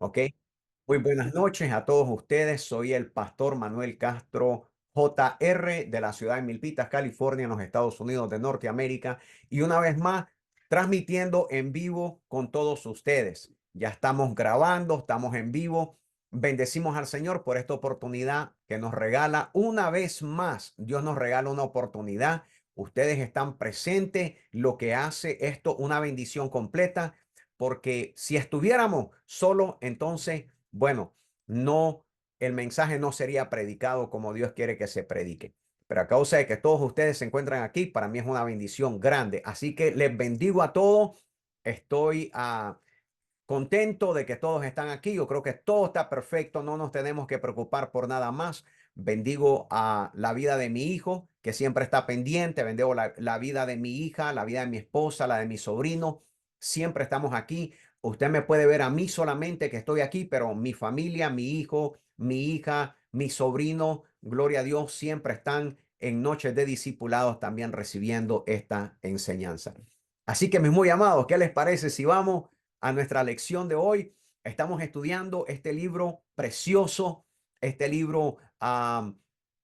¿ok? Muy buenas noches a todos ustedes. Soy el pastor Manuel Castro JR de la ciudad de Milpitas, California, en los Estados Unidos de Norteamérica. Y una vez más, transmitiendo en vivo con todos ustedes. Ya estamos grabando, estamos en vivo. Bendecimos al Señor por esta oportunidad que nos regala una vez más. Dios nos regala una oportunidad. Ustedes están presentes, lo que hace esto una bendición completa, porque si estuviéramos solo, entonces bueno, no, el mensaje no sería predicado como Dios quiere que se predique. Pero a causa de que todos ustedes se encuentran aquí, para mí es una bendición grande. Así que les bendigo a todos. Estoy contento de que todos están aquí. Yo creo que todo está perfecto. No nos tenemos que preocupar por nada más. Bendigo a la vida de mi hijo, que siempre está pendiente. Bendigo la vida de mi hija, la vida de mi esposa, la de mi sobrino. Siempre estamos aquí. Usted me puede ver a mí solamente que estoy aquí, pero mi familia, mi hijo, mi hija, mi sobrino, gloria a Dios, siempre están en noches de discipulados también recibiendo esta enseñanza. Así que mis muy amados, ¿qué les parece si vamos a nuestra lección de hoy? Estamos estudiando este libro precioso, este libro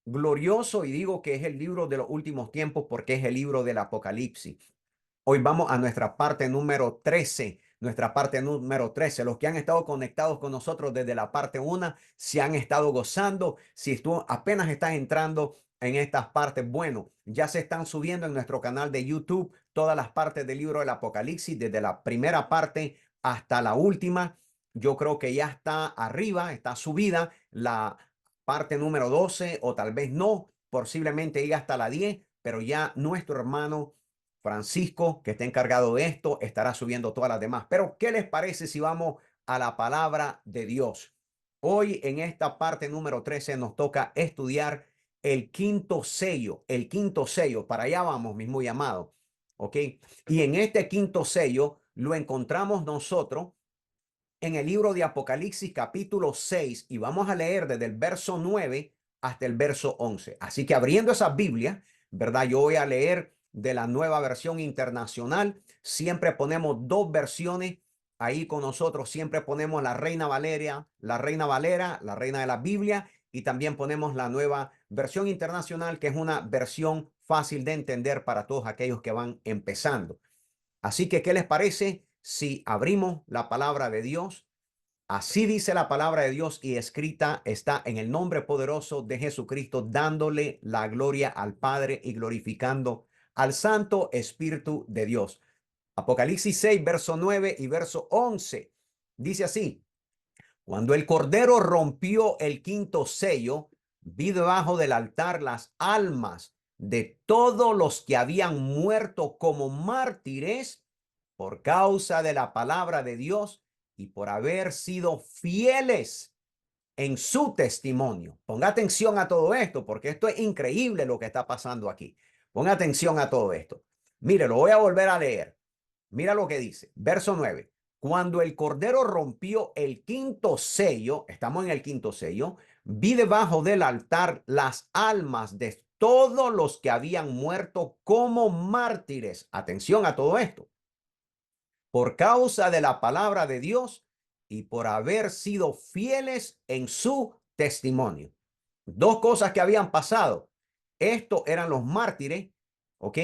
glorioso, y digo que es el libro de los últimos tiempos porque es el libro del Apocalipsis. Hoy vamos a nuestra parte número 13. Nuestra parte número 13. Los que han estado conectados con nosotros desde la parte 1 se han estado gozando. Si tú apenas estás entrando en estas partes, bueno, ya se están subiendo en nuestro canal de YouTube todas las partes del libro del Apocalipsis, desde la primera parte hasta la última. Yo creo que ya está arriba, está subida la parte número 12, o tal vez no, posiblemente llegue hasta la 10, pero ya nuestro hermano Francisco, que está encargado de esto, estará subiendo todas las demás. Pero, ¿qué les parece si vamos a la palabra de Dios? Hoy en esta parte número 13 nos toca estudiar el quinto sello, el quinto sello. Para allá vamos, mis muy amados. ¿Ok? Y en este quinto sello lo encontramos nosotros en el libro de Apocalipsis capítulo 6, y vamos a leer desde el verso 9 hasta el verso 11. Así que abriendo esa Biblia, ¿verdad? Yo voy a leer de la Nueva Versión Internacional. Siempre ponemos dos versiones ahí con nosotros. Siempre ponemos la Reina Valeria, la Reina Valera, la Reina de la Biblia, y también ponemos la Nueva Versión Internacional, que es una versión fácil de entender para todos aquellos que van empezando. Así que, ¿qué les parece si abrimos la palabra de Dios? Así dice la palabra de Dios, y escrita está en el nombre poderoso de Jesucristo, dándole la gloria al Padre y glorificando al Santo Espíritu de Dios. Apocalipsis 6, verso 9 y verso 11. Dice así: cuando el Cordero rompió el quinto sello, vi debajo del altar las almas de todos los que habían muerto como mártires por causa de la palabra de Dios y por haber sido fieles en su testimonio. Ponga atención a todo esto, porque esto es increíble lo que está pasando aquí. Ponga atención a todo esto. Mire, lo voy a volver a leer. Mira lo que dice, verso 9. Cuando el Cordero rompió el quinto sello, estamos en el quinto sello, vi debajo del altar las almas de todos los que habían muerto como mártires. Atención a todo esto. Por causa de la palabra de Dios y por haber sido fieles en su testimonio. Dos cosas que habían pasado. Estos eran los mártires, ¿ok?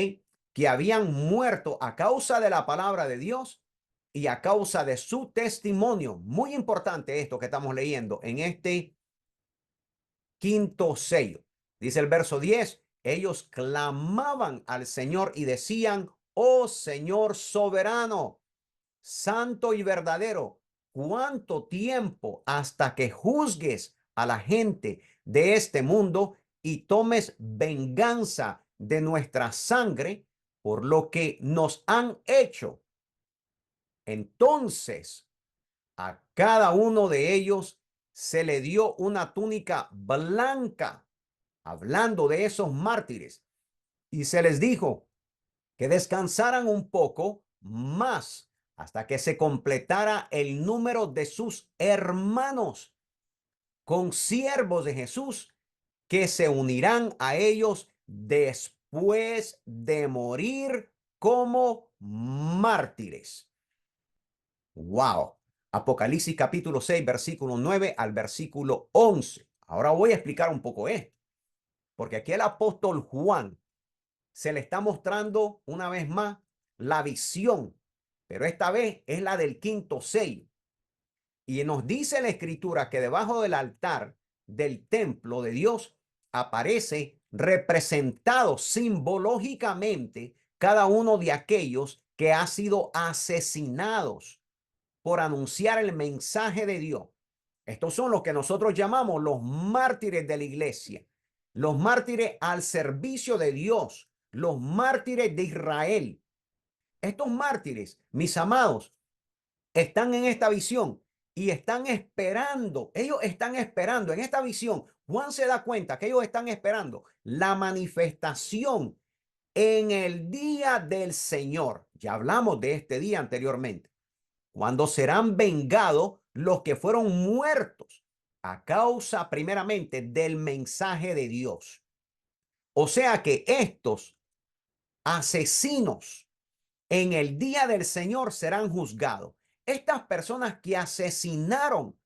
Que habían muerto a causa de la palabra de Dios y a causa de su testimonio. Muy importante esto que estamos leyendo en este quinto sello. Dice el verso 10, ellos clamaban al Señor y decían: oh Señor soberano, santo y verdadero, ¿cuánto tiempo hasta que juzgues a la gente de este mundo y tomes venganza de nuestra sangre por lo que nos han hecho? Entonces a cada uno de ellos se le dio una túnica blanca, hablando de esos mártires, y se les dijo que descansaran un poco más hasta que se completara el número de sus hermanos, consiervos de Jesús, que se unirán a ellos después de morir como mártires. Wow. Apocalipsis capítulo 6, versículo 9 al versículo 11. Ahora voy a explicar un poco esto, porque aquí el apóstol Juan se le está mostrando una vez más la visión, pero esta vez es la del quinto sello. Y nos dice la escritura que debajo del altar del templo de Dios aparece representado simbológicamente cada uno de aquellos que ha sido asesinados por anunciar el mensaje de Dios. Estos son los que nosotros llamamos los mártires de la iglesia, los mártires al servicio de Dios, los mártires de Israel. Estos mártires, mis amados, están en esta visión y están esperando, ellos están esperando en esta visión. Juan se da cuenta que ellos están esperando la manifestación en el día del Señor. Ya hablamos de este día anteriormente, cuando serán vengados los que fueron muertos a causa primeramente del mensaje de Dios. O sea que estos asesinos en el día del Señor serán juzgados. Estas personas que asesinaron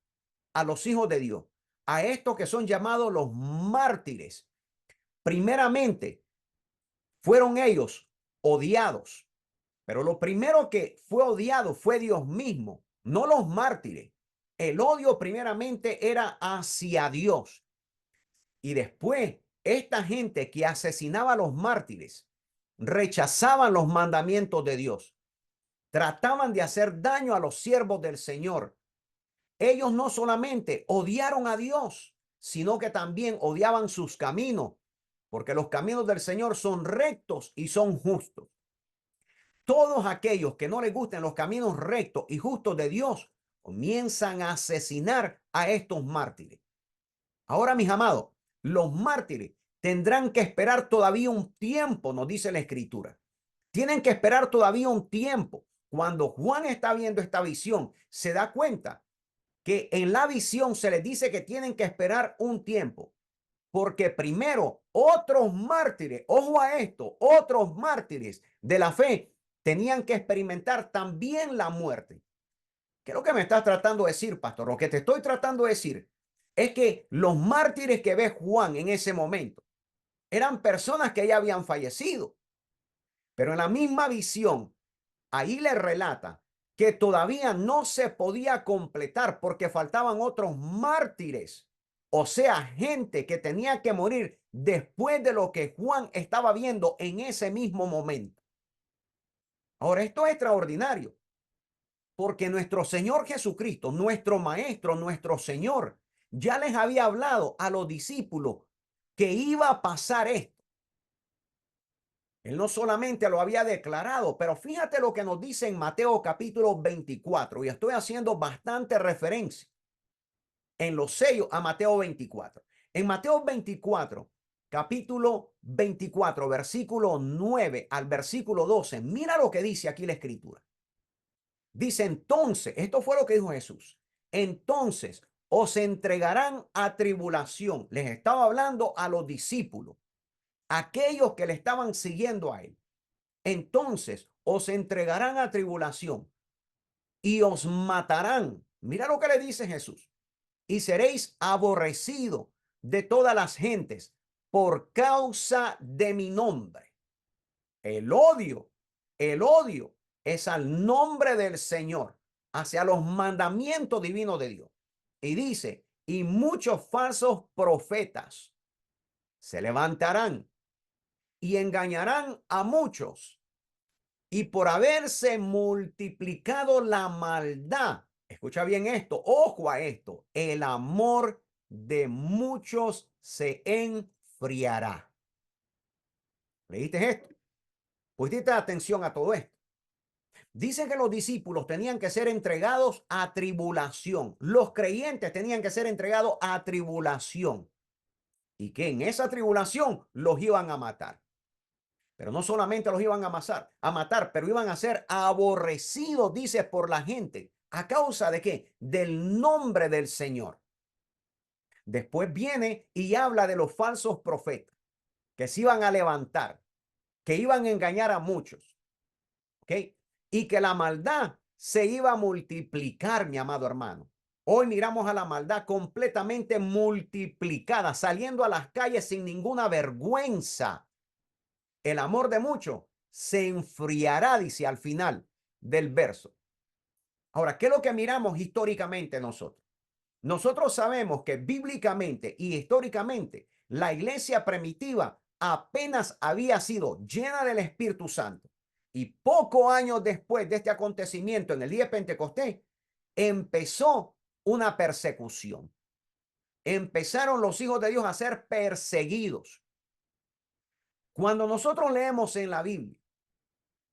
a los hijos de Dios, a estos que son llamados los mártires, primeramente fueron ellos odiados. Pero lo primero que fue odiado fue Dios mismo, no los mártires. El odio primeramente era hacia Dios. Y después, esta gente que asesinaba a los mártires rechazaban los mandamientos de Dios. Trataban de hacer daño a los siervos del Señor. Ellos no solamente odiaron a Dios, sino que también odiaban sus caminos, porque los caminos del Señor son rectos y son justos. Todos aquellos que no les gusten los caminos rectos y justos de Dios comienzan a asesinar a estos mártires. Ahora, mis amados, los mártires tendrán que esperar todavía un tiempo, nos dice la Escritura. Tienen que esperar todavía un tiempo. Cuando Juan está viendo esta visión, se da cuenta que en la visión se les dice que tienen que esperar un tiempo, porque primero otros mártires, ojo a esto, otros mártires de la fe tenían que experimentar también la muerte. ¿Qué es lo que me estás tratando de decir, pastor? Lo que te estoy tratando de decir es que los mártires que ve Juan en ese momento eran personas que ya habían fallecido, pero en la misma visión, ahí le relata que todavía no se podía completar porque faltaban otros mártires, o sea, gente que tenía que morir después de lo que Juan estaba viendo en ese mismo momento. Ahora, esto es extraordinario, porque nuestro Señor Jesucristo, nuestro Maestro, nuestro Señor, ya les había hablado a los discípulos que iba a pasar esto. Él no solamente lo había declarado, pero fíjate lo que nos dice en Mateo capítulo 24, y estoy haciendo bastante referencia en los sellos a Mateo 24. En Mateo 24, capítulo 24, versículo 9 al versículo 12, mira lo que dice aquí la Escritura. Dice entonces, esto fue lo que dijo Jesús, entonces os entregarán a tribulación. Les estaba hablando a los discípulos, aquellos que le estaban siguiendo a él. Entonces os entregarán a tribulación y os matarán. Mira lo que le dice Jesús. Y seréis aborrecidos de todas las gentes por causa de mi nombre. El odio es al nombre del Señor, hacia los mandamientos divinos de Dios. Y dice, y muchos falsos profetas se levantarán y engañarán a muchos. Y por haberse multiplicado la maldad, escucha bien esto, ojo a esto, el amor de muchos se enfriará. ¿Leíste esto? Pusiste atención a todo esto. Dice que los discípulos tenían que ser entregados a tribulación. Los creyentes tenían que ser entregados a tribulación. Y que en esa tribulación los iban a matar. Pero no solamente los iban a matar, pero iban a ser aborrecidos, dice, por la gente. ¿A causa de qué? Del nombre del Señor. Después viene y habla de los falsos profetas que se iban a levantar, que iban a engañar a muchos. ¿Ok? Y que la maldad se iba a multiplicar, mi amado hermano. Hoy miramos a la maldad completamente multiplicada, saliendo a las calles sin ninguna vergüenza. El amor de muchos se enfriará, dice al final del verso. Ahora, ¿qué es lo que miramos históricamente nosotros? Nosotros sabemos que bíblicamente y históricamente la iglesia primitiva apenas había sido llena del Espíritu Santo. Y pocos años después de este acontecimiento, en el día de Pentecostés, empezó una persecución. Empezaron los hijos de Dios a ser perseguidos. Cuando nosotros leemos en la Biblia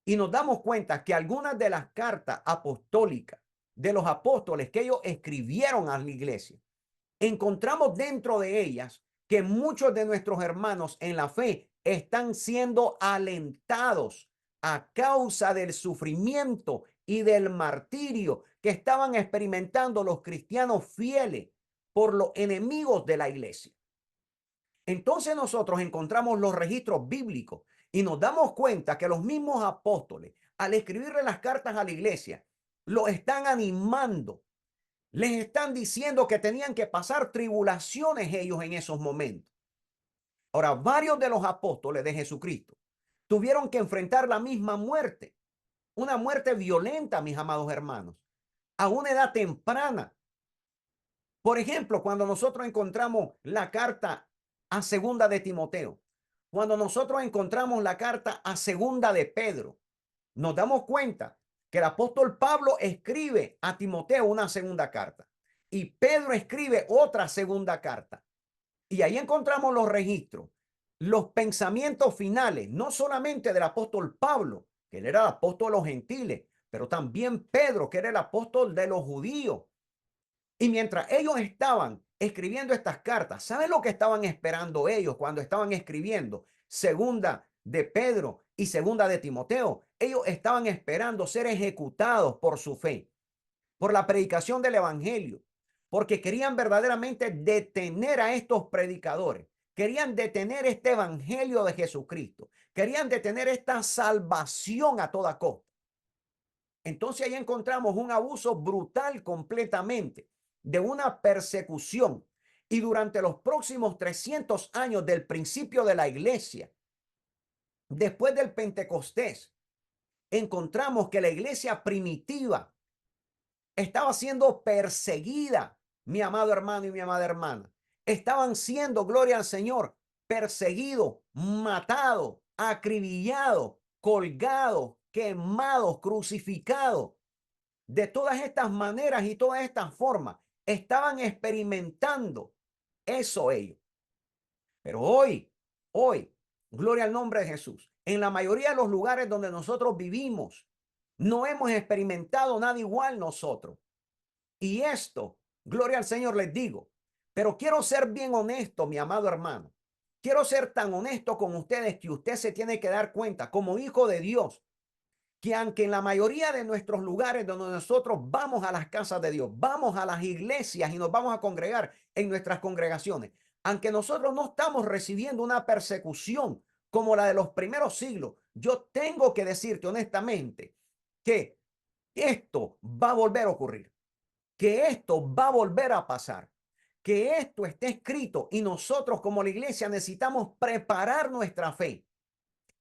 y nos damos cuenta que algunas de las cartas apostólicas de los apóstoles que ellos escribieron a la iglesia, encontramos dentro de ellas que muchos de nuestros hermanos en la fe están siendo alentados a causa del sufrimiento y del martirio que estaban experimentando los cristianos fieles por los enemigos de la iglesia. Entonces nosotros encontramos los registros bíblicos y nos damos cuenta que los mismos apóstoles, al escribirle las cartas a la iglesia, lo están animando. Les están diciendo que tenían que pasar tribulaciones ellos en esos momentos. Ahora, varios de los apóstoles de Jesucristo tuvieron que enfrentar la misma muerte, una muerte violenta, mis amados hermanos, a una edad temprana. Por ejemplo, cuando nosotros encontramos la carta a segunda de Timoteo, cuando nosotros encontramos la carta a segunda de Pedro, nos damos cuenta que el apóstol Pablo escribe a Timoteo una segunda carta y Pedro escribe otra segunda carta. Y ahí encontramos los registros, los pensamientos finales, no solamente del apóstol Pablo, que él era el apóstol de los gentiles, pero también Pedro, que era el apóstol de los judíos. Y mientras ellos estaban escribiendo estas cartas, ¿saben lo que estaban esperando ellos cuando estaban escribiendo segunda de Pedro y segunda de Timoteo? Ellos estaban esperando ser ejecutados por su fe, por la predicación del evangelio, porque querían verdaderamente detener a estos predicadores, querían detener este evangelio de Jesucristo, querían detener esta salvación a toda costa. Entonces ahí encontramos un abuso brutal completamente de una persecución. Y durante los próximos 300 años del principio de la iglesia, después del Pentecostés, encontramos que la iglesia primitiva estaba siendo perseguida, mi amado hermano y mi amada hermana. Estaban siendo, gloria al Señor, perseguidos, matados, acribillados, colgados, quemados, crucificados. De todas estas maneras y todas estas formas, estaban experimentando eso ellos. Pero hoy, gloria al nombre de Jesús, en la mayoría de los lugares donde nosotros vivimos, no hemos experimentado nada igual nosotros. Y esto, gloria al Señor, les digo, pero quiero ser bien honesto, mi amado hermano. Quiero ser tan honesto con ustedes que usted se tiene que dar cuenta como hijo de Dios que aunque en la mayoría de nuestros lugares donde nosotros vamos a las casas de Dios, vamos a las iglesias y nos vamos a congregar en nuestras congregaciones, aunque nosotros no estamos recibiendo una persecución como la de los primeros siglos, yo tengo que decirte honestamente que esto va a volver a ocurrir, que esto va a volver a pasar, que esto esté escrito y nosotros como la iglesia necesitamos preparar nuestra fe.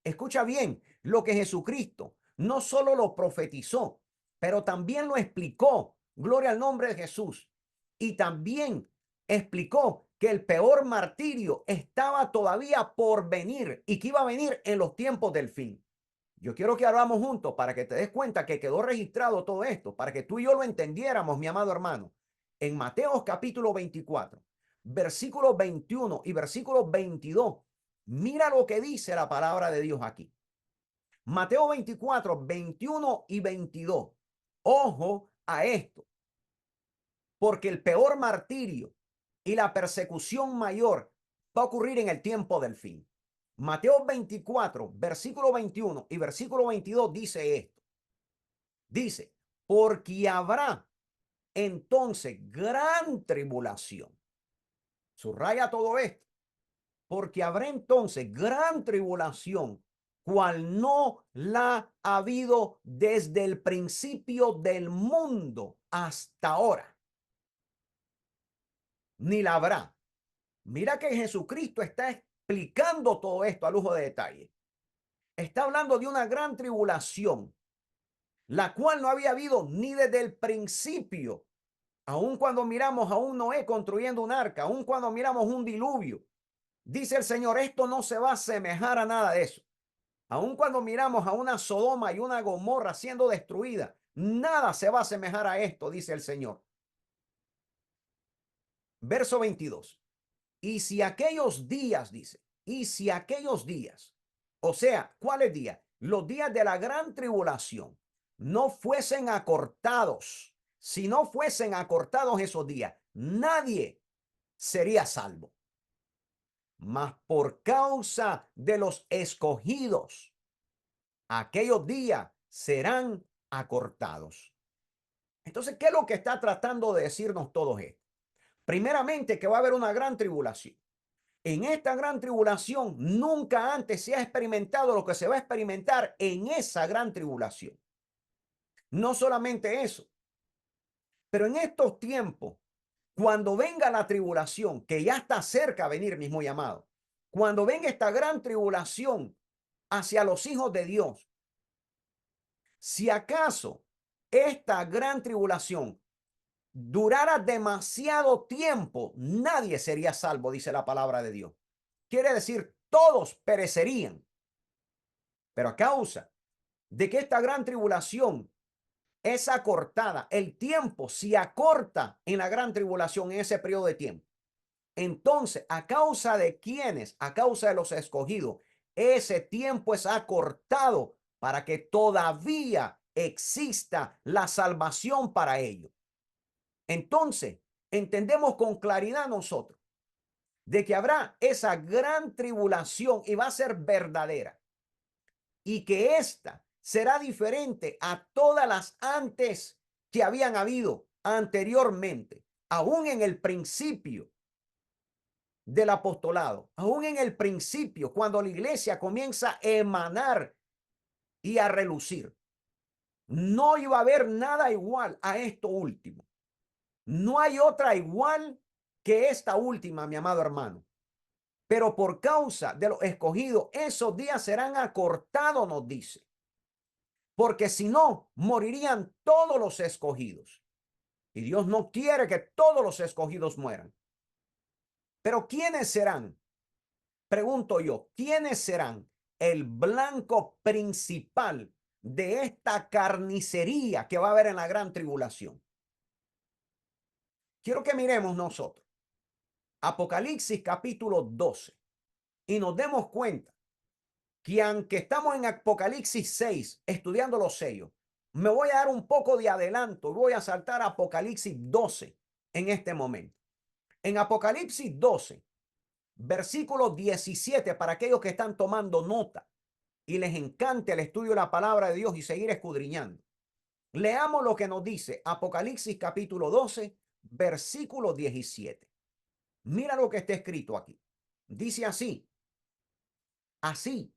Escucha bien lo que Jesucristo no solo lo profetizó, pero también lo explicó. Gloria al nombre de Jesús. Y también explicó que el peor martirio estaba todavía por venir y que iba a venir en los tiempos del fin. Yo quiero que hablamos juntos para que te des cuenta que quedó registrado todo esto, para que tú y yo lo entendiéramos, mi amado hermano. En Mateo capítulo 24, versículos 21 y versículos 22, mira lo que dice la palabra de Dios aquí. Mateo 24, 21 y 22. Ojo a esto, porque el peor martirio y la persecución mayor va a ocurrir en el tiempo del fin. Mateo 24, versículo 21 y versículo 22 dice esto. Dice, porque habrá entonces gran tribulación. Subraya todo esto. Porque habrá entonces gran tribulación cual no la ha habido desde el principio del mundo hasta ahora, ni la habrá. Mira que Jesucristo está explicando todo esto a lujo de detalle. Está hablando de una gran tribulación, la cual no había habido ni desde el principio. Aun cuando miramos a un Noé construyendo un arca, aun cuando miramos un diluvio, dice el Señor, esto no se va a asemejar a nada de eso. Aun cuando miramos a una Sodoma y una Gomorra siendo destruida, nada se va a asemejar a esto, dice el Señor. Verso 22. Y si aquellos días, dice, y si aquellos días, o sea, ¿cuáles días? Los días de la gran tribulación no fuesen acortados, si no fuesen acortados esos días, nadie sería salvo. Mas por causa de los escogidos, aquellos días serán acortados. Entonces, ¿qué es lo que está tratando de decirnos todo esto? Primeramente, que va a haber una gran tribulación. En esta gran tribulación nunca antes se ha experimentado lo que se va a experimentar en esa gran tribulación. No solamente eso, pero en estos tiempos, cuando venga la tribulación, que ya está cerca de venir, mismo llamado, cuando venga esta gran tribulación hacia los hijos de Dios, si acaso esta gran tribulación durara demasiado tiempo, nadie sería salvo, dice la palabra de Dios. Quiere decir, todos perecerían. Pero a causa de que esta gran tribulación es acortada, el tiempo se acorta en la gran tribulación en ese periodo de tiempo. Entonces, ¿a causa de quiénes? A causa de los escogidos. Ese tiempo es acortado para que todavía exista la salvación para ellos. Entonces, entendemos con claridad nosotros de que habrá esa gran tribulación y va a ser verdadera. Y que esta será diferente a todas las antes que habían habido anteriormente, aún en el principio del apostolado, aún en el principio, cuando la iglesia comienza a emanar y a relucir. No iba a haber nada igual a esto último. No hay otra igual que esta última, mi amado hermano. Pero por causa de los escogidos, esos días serán acortados, nos dice. Porque si no, morirían todos los escogidos. Y Dios no quiere que todos los escogidos mueran. Pero ¿quiénes serán? Pregunto yo, ¿quiénes serán el blanco principal de esta carnicería que va a haber en la gran tribulación? Quiero que miremos nosotros Apocalipsis capítulo 12 y nos demos cuenta que aunque estamos en Apocalipsis 6 estudiando los sellos, me voy a dar un poco de adelanto, voy a saltar a Apocalipsis 12 en este momento. En Apocalipsis 12, versículo 17, para aquellos que están tomando nota y les encanta el estudio de la palabra de Dios y seguir escudriñando. Leamos lo que nos dice Apocalipsis capítulo 12, versículo 17. Mira lo que está escrito aquí. Dice así: así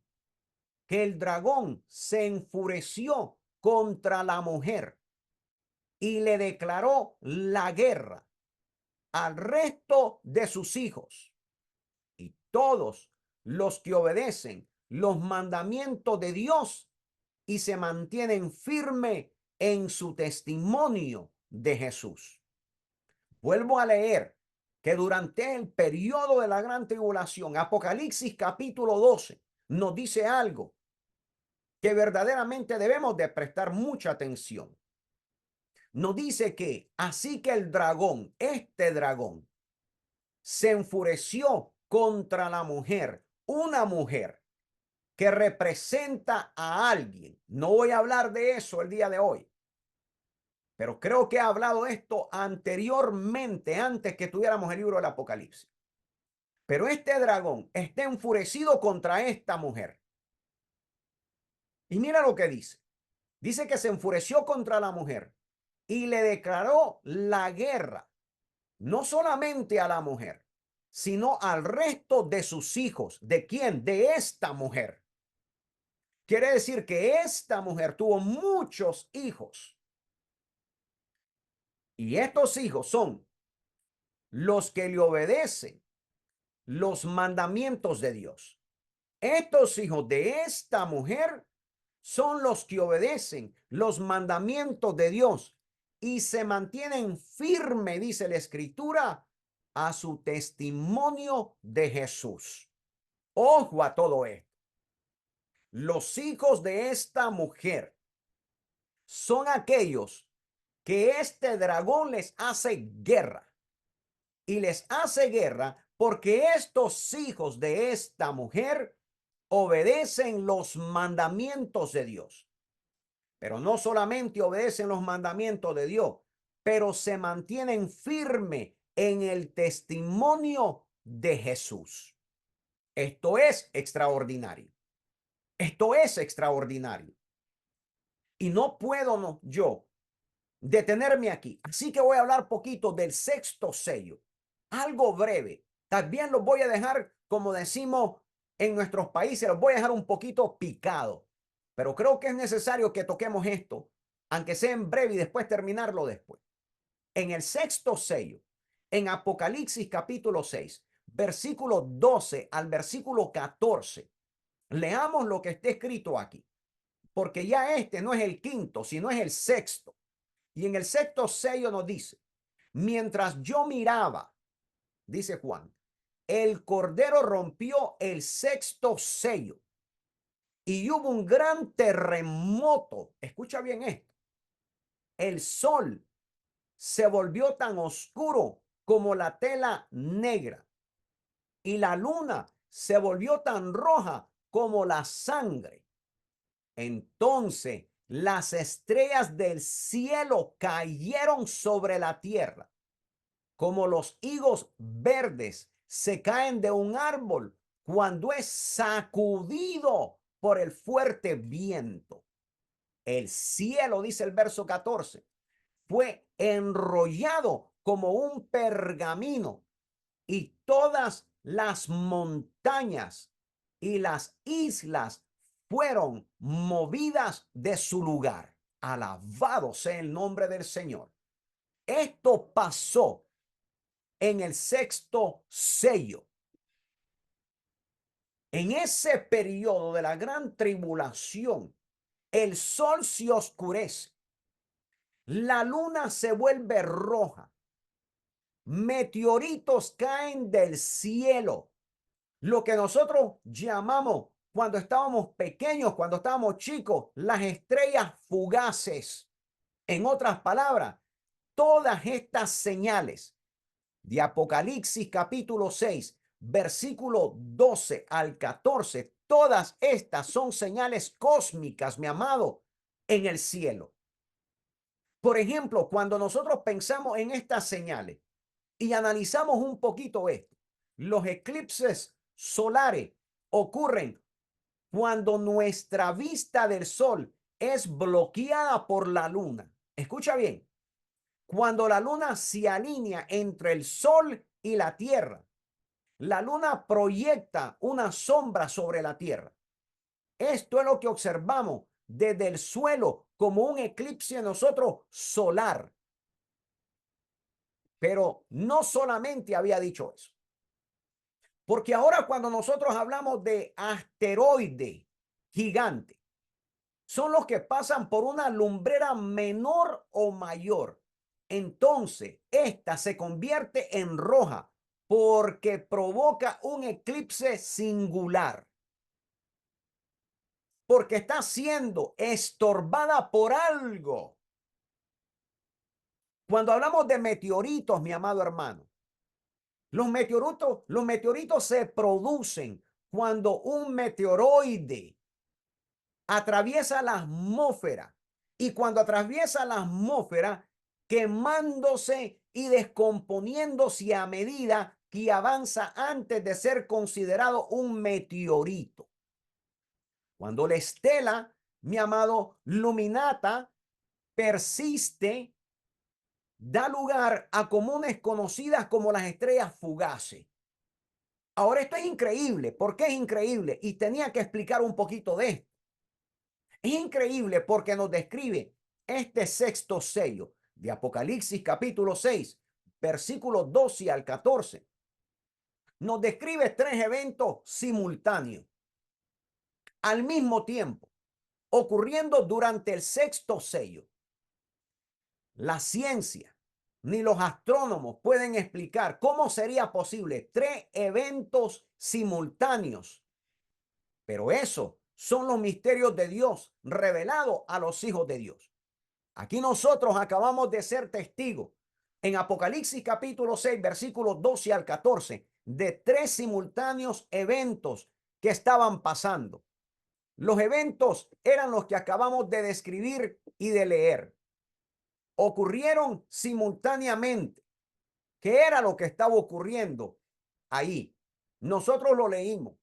que el dragón se enfureció contra la mujer y le declaró la guerra al resto de sus hijos, y todos los que obedecen los mandamientos de Dios y se mantienen firme en su testimonio de Jesús. Vuelvo a leer que durante el periodo de la gran tribulación, Apocalipsis capítulo 12 nos dice algo que verdaderamente debemos de prestar mucha atención. Nos dice que así que el dragón, este dragón, se enfureció contra la mujer, una mujer que representa a alguien. No voy a hablar de eso el día de hoy, pero creo que he hablado de esto anteriormente, antes que tuviéramos el libro del Apocalipsis. Pero este dragón está enfurecido contra esta mujer. Y mira lo que dice. Dice que se enfureció contra la mujer y le declaró la guerra, no solamente a la mujer, sino al resto de sus hijos. ¿De quién? De esta mujer. Quiere decir que esta mujer tuvo muchos hijos. Y estos hijos son los que le obedecen los mandamientos de Dios. Estos hijos de esta mujer son los que obedecen los mandamientos de Dios y se mantienen firme, dice la Escritura, a su testimonio de Jesús. Ojo a todo esto. Los hijos de esta mujer son aquellos que este dragón les hace guerra. Y les hace guerra porque estos hijos de esta mujer obedecen los mandamientos de Dios. Pero no solamente obedecen los mandamientos de Dios, pero se mantienen firmes en el testimonio de Jesús. Esto es extraordinario. Esto es extraordinario. Y no puedo yo detenerme aquí. Así que voy a hablar poquito del sexto sello. Algo breve. También los voy a dejar, como decimos en nuestros países, los voy a dejar un poquito picado. Pero creo que es necesario que toquemos esto, aunque sea en breve y después terminarlo después. En el sexto sello, en Apocalipsis capítulo 6, versículo 12 al versículo 14, leamos lo que está escrito aquí, porque ya este no es el quinto, sino es el sexto. Y en el sexto sello nos dice, mientras yo miraba, dice Juan, el Cordero rompió el sexto sello y hubo un gran terremoto. Escucha bien esto. El sol se volvió tan oscuro como la tela negra y la luna se volvió tan roja como la sangre. Entonces las estrellas del cielo cayeron sobre la tierra, como los higos verdes se caen de un árbol cuando es sacudido por el fuerte viento. El cielo, dice el verso 14, fue enrollado como un pergamino y todas las montañas y las islas fueron movidas de su lugar. Alabado sea el nombre del Señor. Esto pasó en el sexto sello. En ese periodo de la gran tribulación, el sol se oscurece, la luna se vuelve roja, meteoritos caen del cielo, lo que nosotros llamamos cuando estábamos pequeños, cuando estábamos chicos, las estrellas fugaces. En otras palabras, todas estas señales de Apocalipsis capítulo 6, versículo 12 al 14, todas estas son señales cósmicas, mi amado, en el cielo. Por ejemplo, cuando nosotros pensamos en estas señales y analizamos un poquito esto, los eclipses solares ocurren cuando nuestra vista del sol es bloqueada por la luna. Escucha bien, cuando la luna se alinea entre el sol y la tierra, la luna proyecta una sombra sobre la tierra. Esto es lo que observamos desde el suelo como un eclipse nosotros solar. Pero no solamente había dicho eso. Porque ahora cuando nosotros hablamos de asteroide gigante, son los que pasan por una lumbrera menor o mayor. Entonces, esta se convierte en roja porque provoca un eclipse singular. Porque está siendo estorbada por algo. Cuando hablamos de meteoritos, mi amado hermano, los meteoritos se producen cuando un meteoroide atraviesa la atmósfera y cuando atraviesa la atmósfera quemándose y descomponiéndose a medida que avanza antes de ser considerado un meteorito. Cuando la estela, mi amado, luminata persiste, da lugar a comunes conocidas como las estrellas fugaces. Ahora esto es increíble. ¿Por qué es increíble? Y tenía que explicar un poquito de esto. Es increíble porque nos describe este sexto sello de Apocalipsis capítulo 6, versículos 12 al 14. Nos describe tres eventos simultáneos al mismo tiempo, ocurriendo durante el sexto sello. La ciencia ni los astrónomos pueden explicar cómo sería posible tres eventos simultáneos, pero eso son los misterios de Dios revelados a los hijos de Dios. Aquí nosotros acabamos de ser testigos en Apocalipsis capítulo 6, versículos 12 al 14, de tres simultáneos eventos que estaban pasando. Los eventos eran los que acabamos de describir y de leer. Ocurrieron simultáneamente. ¿Qué era lo que estaba ocurriendo ahí? Nosotros lo leímos.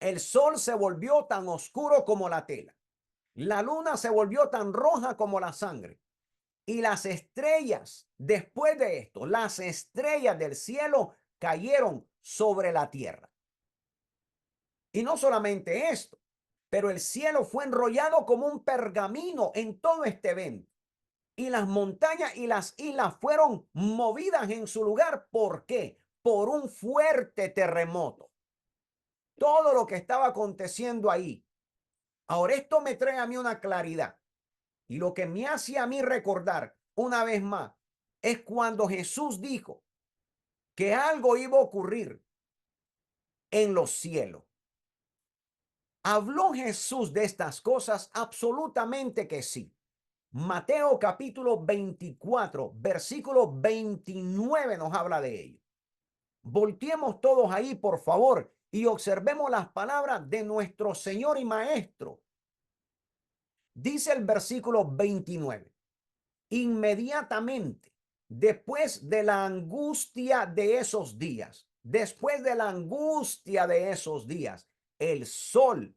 El sol se volvió tan oscuro como la tela. La luna se volvió tan roja como la sangre. Y las estrellas, después de esto, las estrellas del cielo cayeron sobre la tierra. Y no solamente esto, pero el cielo fue enrollado como un pergamino en todo este evento. Y las montañas y las islas fueron movidas en su lugar. ¿Por qué? Por un fuerte terremoto. Todo lo que estaba aconteciendo ahí. Ahora esto me trae a mí una claridad. Y lo que me hace a mí recordar una vez más es cuando Jesús dijo que algo iba a ocurrir en los cielos. ¿Habló Jesús de estas cosas? Absolutamente que sí. Mateo capítulo 24, versículo 29 nos habla de ello. Volteemos todos ahí, por favor, y observemos las palabras de nuestro Señor y Maestro. Dice el versículo 29. Inmediatamente, después de la angustia de esos días, después de la angustia de esos días, el sol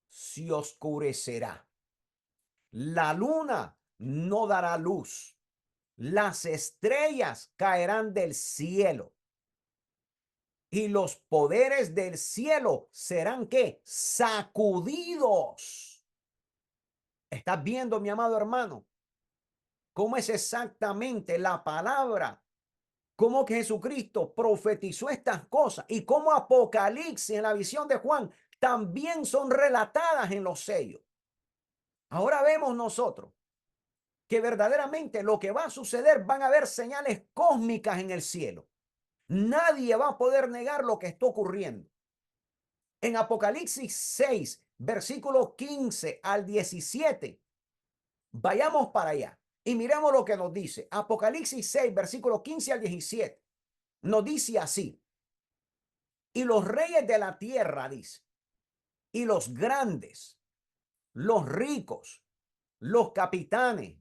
se oscurecerá. La luna no dará luz. Las estrellas caerán del cielo. Y los poderes del cielo serán ¿qué? Sacudidos. ¿Estás viendo, mi amado hermano? ¿Cómo es exactamente la palabra? Cómo que Jesucristo profetizó estas cosas y cómo Apocalipsis en la visión de Juan también son relatadas en los sellos. Ahora vemos nosotros que verdaderamente lo que va a suceder, van a haber señales cósmicas en el cielo. Nadie va a poder negar lo que está ocurriendo. En Apocalipsis 6, versículos 15 al 17, vayamos para allá y miremos lo que nos dice. Apocalipsis 6, versículos 15 al 17, nos dice así: y los reyes de la tierra, dice, y los grandes, los ricos, los capitanes,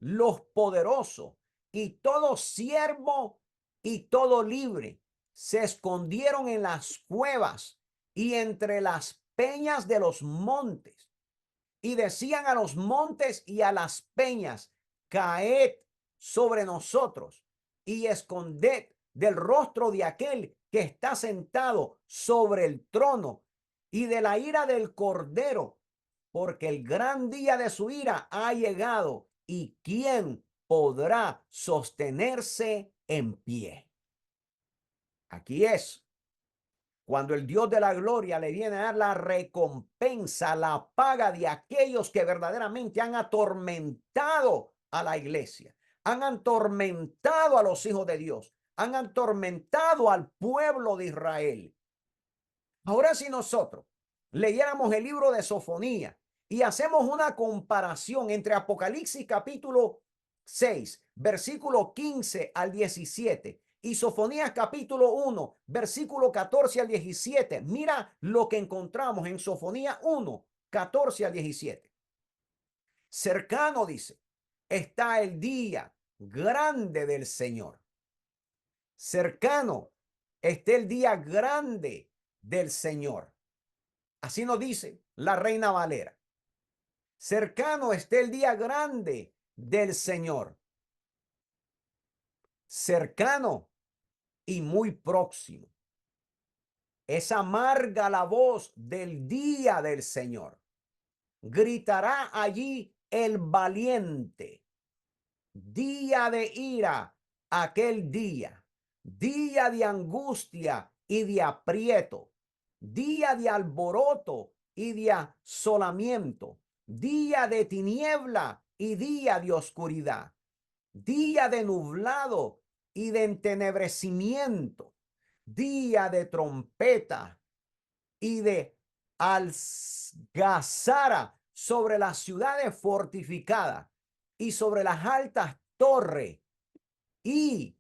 los poderosos y todo siervo y todo libre se escondieron en las cuevas y entre las peñas de los montes y decían a los montes y a las peñas: caed sobre nosotros y esconded del rostro de aquel que está sentado sobre el trono y de la ira del Cordero, porque el gran día de su ira ha llegado, y quién podrá sostenerse en pie. Aquí es cuando el Dios de la gloria le viene a dar la recompensa, la paga de aquellos que verdaderamente han atormentado a la iglesia, han atormentado a los hijos de Dios, han atormentado al pueblo de Israel. Ahora, si nosotros leyéramos el libro de Sofonía y hacemos una comparación entre Apocalipsis capítulo 6, versículo 15 al 17, y Sofonías capítulo 1, versículo 14 al 17, mira lo que encontramos en Sofonía 1, 14 al 17. Cercano, dice, está el día grande del Señor. Cercano está el día grande del Señor. Así nos dice la Reina Valera. Cercano está el día grande del Señor. Cercano y muy próximo. Es amarga la voz del día del Señor. gritará allí el valiente. Día de ira, aquel día, día de angustia y de aprieto, día de alboroto y de asolamiento, día de tiniebla y día de oscuridad, día de nublado y de entenebrecimiento, día de trompeta y de algazara sobre las ciudades fortificadas y sobre las altas torres, y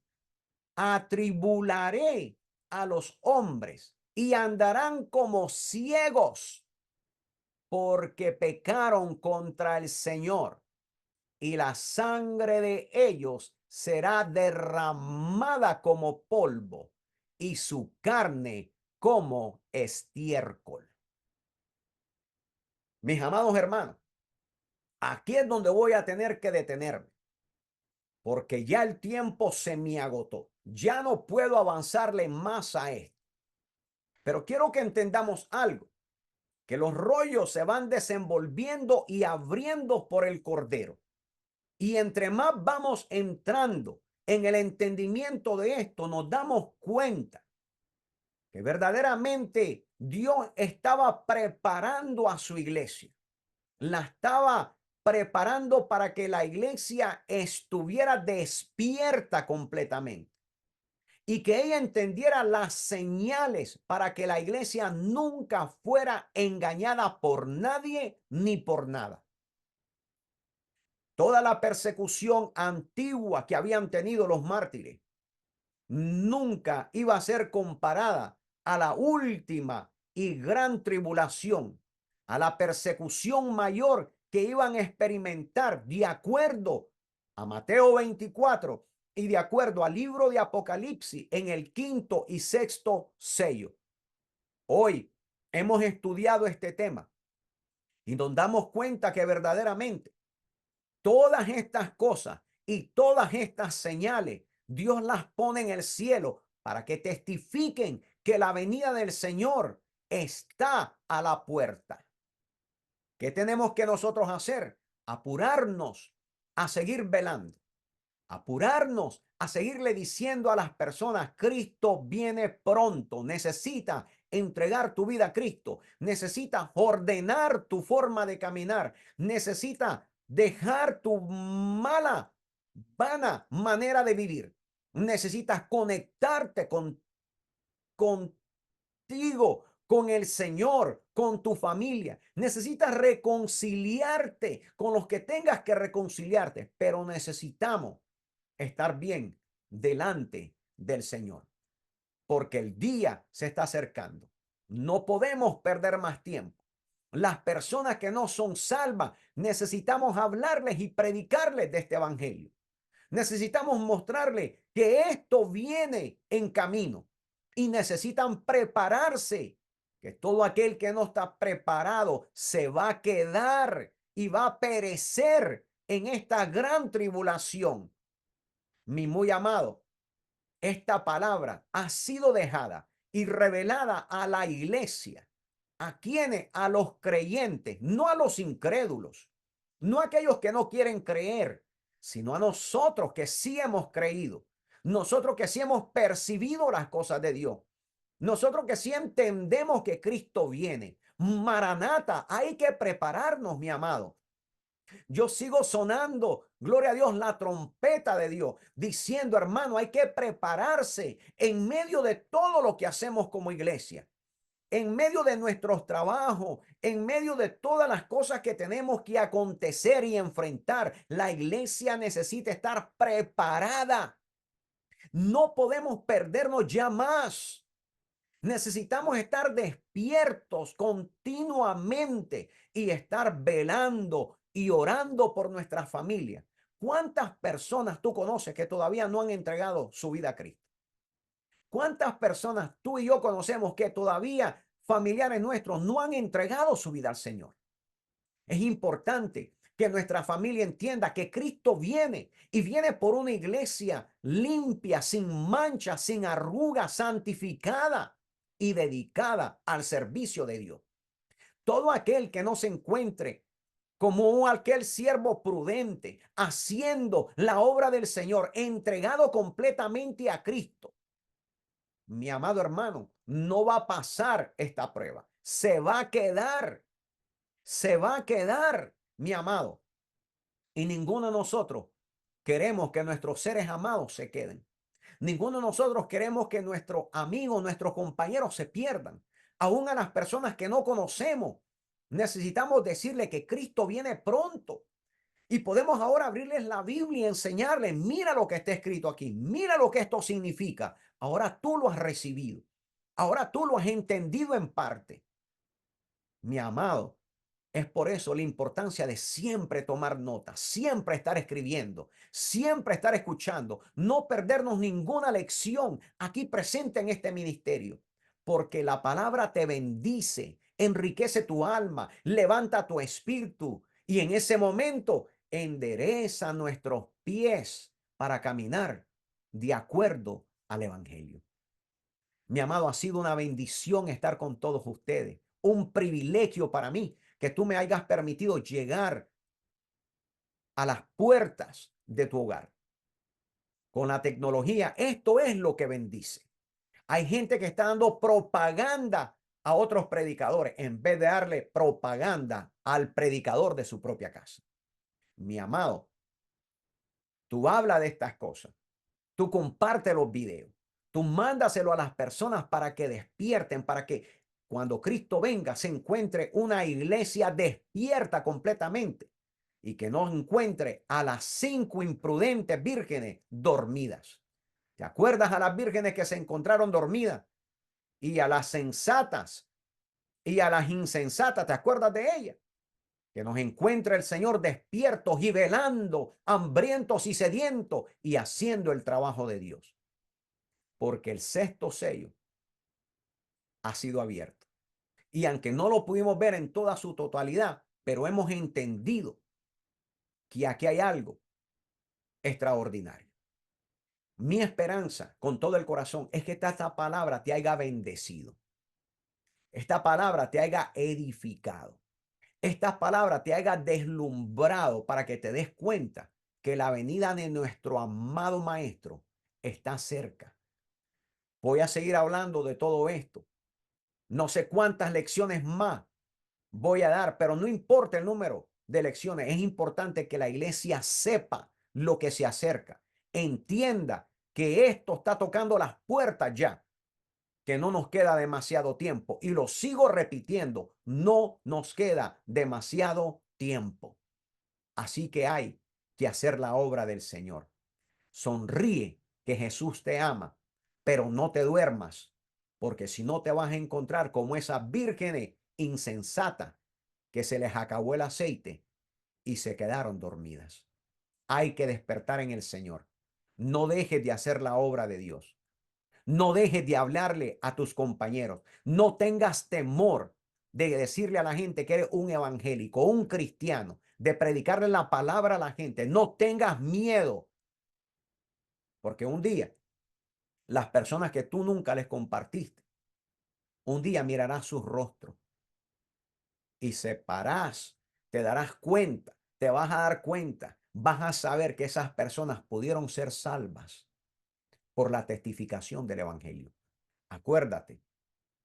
atribularé a los hombres y andarán como ciegos porque pecaron contra el Señor, y la sangre de ellos será derramada como polvo y su carne como estiércol. Mis amados hermanos, aquí es donde voy a tener que detenerme, porque ya el tiempo se me agotó. Ya no puedo avanzarle más a esto. Pero quiero que entendamos algo, que los rollos se van desenvolviendo y abriendo por el Cordero. Y entre más vamos entrando en el entendimiento de esto, nos damos cuenta que verdaderamente Dios estaba preparando a su iglesia. La estaba preparando para que la iglesia estuviera despierta completamente y que ella entendiera las señales para que la iglesia nunca fuera engañada por nadie ni por nada. Toda la persecución antigua que habían tenido los mártires nunca iba a ser comparada a la última y gran tribulación, a la persecución mayor que iban a experimentar de acuerdo a Mateo 24 y de acuerdo al libro de Apocalipsis en el quinto y sexto sello. Hoy hemos estudiado este tema y nos damos cuenta que verdaderamente todas estas cosas y todas estas señales, Dios las pone en el cielo para que testifiquen que la venida del Señor está a la puerta. ¿Qué tenemos que nosotros hacer? Apurarnos a seguir velando. Apurarnos a seguirle diciendo a las personas, Cristo viene pronto, necesita entregar tu vida a Cristo, necesita ordenar tu forma de caminar, necesita dejar tu mala, vana manera de vivir, necesitas conectarte contigo, con el Señor, con tu familia. Necesitas reconciliarte con los que tengas que reconciliarte, pero necesitamos estar bien delante del Señor, porque el día se está acercando. No podemos perder más tiempo. Las personas que no son salvas, necesitamos hablarles y predicarles de este evangelio. Necesitamos mostrarles que esto viene en camino y necesitan prepararse, que todo aquel que no está preparado se va a quedar y va a perecer en esta gran tribulación. Mi muy amado, esta palabra ha sido dejada y revelada a la iglesia. ¿A quiénes? A los creyentes, no a los incrédulos, no a aquellos que no quieren creer, sino a nosotros que sí hemos creído, nosotros que sí hemos percibido las cosas de Dios, nosotros que sí entendemos que Cristo viene. Maranata, hay que prepararnos, mi amado. Yo sigo sonando, gloria a Dios, la trompeta de Dios, diciendo, hermano, hay que prepararse en medio de todo lo que hacemos como iglesia, en medio de nuestros trabajos, en medio de todas las cosas que tenemos que acontecer y enfrentar. La iglesia necesita estar preparada. No podemos perdernos ya más. Necesitamos estar despiertos continuamente y estar velando y orando por nuestra familia. ¿Cuántas personas tú conoces que todavía no han entregado su vida a Cristo? ¿Cuántas personas tú y yo conocemos que todavía familiares nuestros no han entregado su vida al Señor? Es importante que nuestra familia entienda que Cristo viene y viene por una iglesia limpia, sin mancha, sin arruga, santificada y dedicada al servicio de Dios. Todo aquel que no se encuentre como aquel siervo prudente, haciendo la obra del Señor, entregado completamente a Cristo. Mi amado hermano, no va a pasar esta prueba. Se va a quedar, mi amado. Y ninguno de nosotros queremos que nuestros seres amados se queden. Ninguno de nosotros queremos que nuestros amigos, nuestros compañeros se pierdan. Aún a las personas que no conocemos, necesitamos decirle que Cristo viene pronto. Y podemos ahora abrirles la Biblia y enseñarles, mira lo que está escrito aquí, mira lo que esto significa. Ahora tú lo has recibido. Ahora tú lo has entendido en parte. Mi amado, es por eso la importancia de siempre tomar nota, siempre estar escribiendo, siempre estar escuchando, no perdernos ninguna lección aquí presente en este ministerio, porque la palabra te bendice, enriquece tu alma, levanta tu espíritu y en ese momento endereza nuestros pies para caminar de acuerdo al evangelio. Mi amado, ha sido una bendición estar con todos ustedes, un privilegio para mí que tú me hayas permitido llegar a las puertas de tu hogar. Con la tecnología, esto es lo que bendice. Hay gente que está dando propaganda a otros predicadores en vez de darle propaganda al predicador de su propia casa. Mi amado, tú habla de estas cosas, tú comparte los videos, tú mándaselo a las personas para que despierten, para que cuando Cristo venga se encuentre una iglesia despierta completamente y que no encuentre a las 5 imprudentes vírgenes dormidas. ¿Te acuerdas a las vírgenes que se encontraron dormidas? Y a las sensatas y a las insensatas, ¿te acuerdas de ellas? Que nos encuentre el Señor despiertos y velando, hambrientos y sedientos y haciendo el trabajo de Dios. Porque el sexto sello ha sido abierto. Y aunque no lo pudimos ver en toda su totalidad, pero hemos entendido que aquí hay algo extraordinario. Mi esperanza con todo el corazón es que esta palabra te haya bendecido. Esta palabra te haya edificado. Esta palabra te haya deslumbrado para que te des cuenta que la venida de nuestro amado Maestro está cerca. Voy a seguir hablando de todo esto. No sé cuántas lecciones más voy a dar, pero no importa el número de lecciones. Es importante que la iglesia sepa lo que se acerca. Entienda que esto está tocando las puertas ya, que no nos queda demasiado tiempo. Y lo sigo repitiendo, no nos queda demasiado tiempo. Así que hay que hacer la obra del Señor. Sonríe que Jesús te ama, pero no te duermas, porque si no te vas a encontrar como esas vírgenes insensatas que se les acabó el aceite y se quedaron dormidas. Hay que despertar en el Señor. No dejes de hacer la obra de Dios. No dejes de hablarle a tus compañeros. No tengas temor de decirle a la gente que eres un evangélico, un cristiano, de predicarle la palabra a la gente. No tengas miedo, porque un día las personas que tú nunca les compartiste, un día mirarás sus rostros y separás, te darás cuenta, te vas a dar cuenta, vas a saber que esas personas pudieron ser salvas por la testificación del evangelio. Acuérdate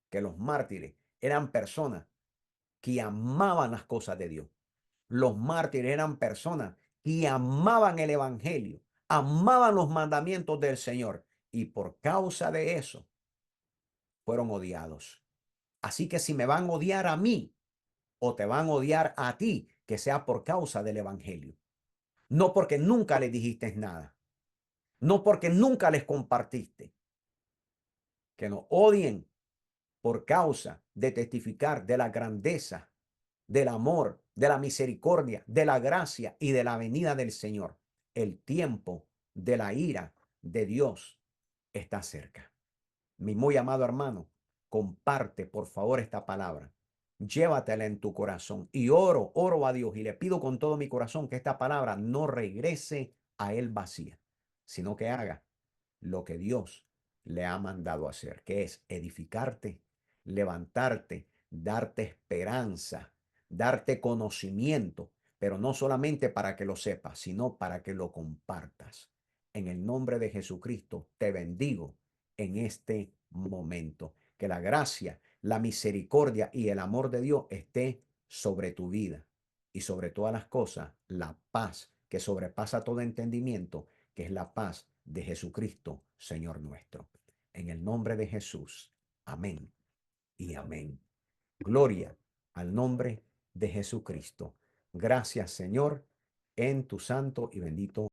que los mártires eran personas que amaban las cosas de Dios. Los mártires eran personas que amaban el evangelio, amaban los mandamientos del Señor y por causa de eso fueron odiados. Así que si me van a odiar a mí o te van a odiar a ti, que sea por causa del evangelio. No porque nunca les dijiste nada. No porque nunca les compartiste. Que nos odien por causa de testificar de la grandeza, del amor, de la misericordia, de la gracia y de la venida del Señor. El tiempo de la ira de Dios está cerca. Mi muy amado hermano, comparte por favor esta palabra. Llévatela en tu corazón y oro a Dios y le pido con todo mi corazón que esta palabra no regrese a él vacía, sino que haga lo que Dios le ha mandado hacer, que es edificarte, levantarte, darte esperanza, darte conocimiento pero no solamente para que lo sepas, sino para que lo compartas. En el nombre de Jesucristo te bendigo en este momento. Que la gracia, la misericordia y el amor de Dios esté sobre tu vida y sobre todas las cosas, la paz que sobrepasa todo entendimiento, que es la paz de Jesucristo, Señor nuestro. En el nombre de Jesús. Amén y amén. Gloria al nombre de Jesucristo. Gracias, Señor, en tu santo y bendito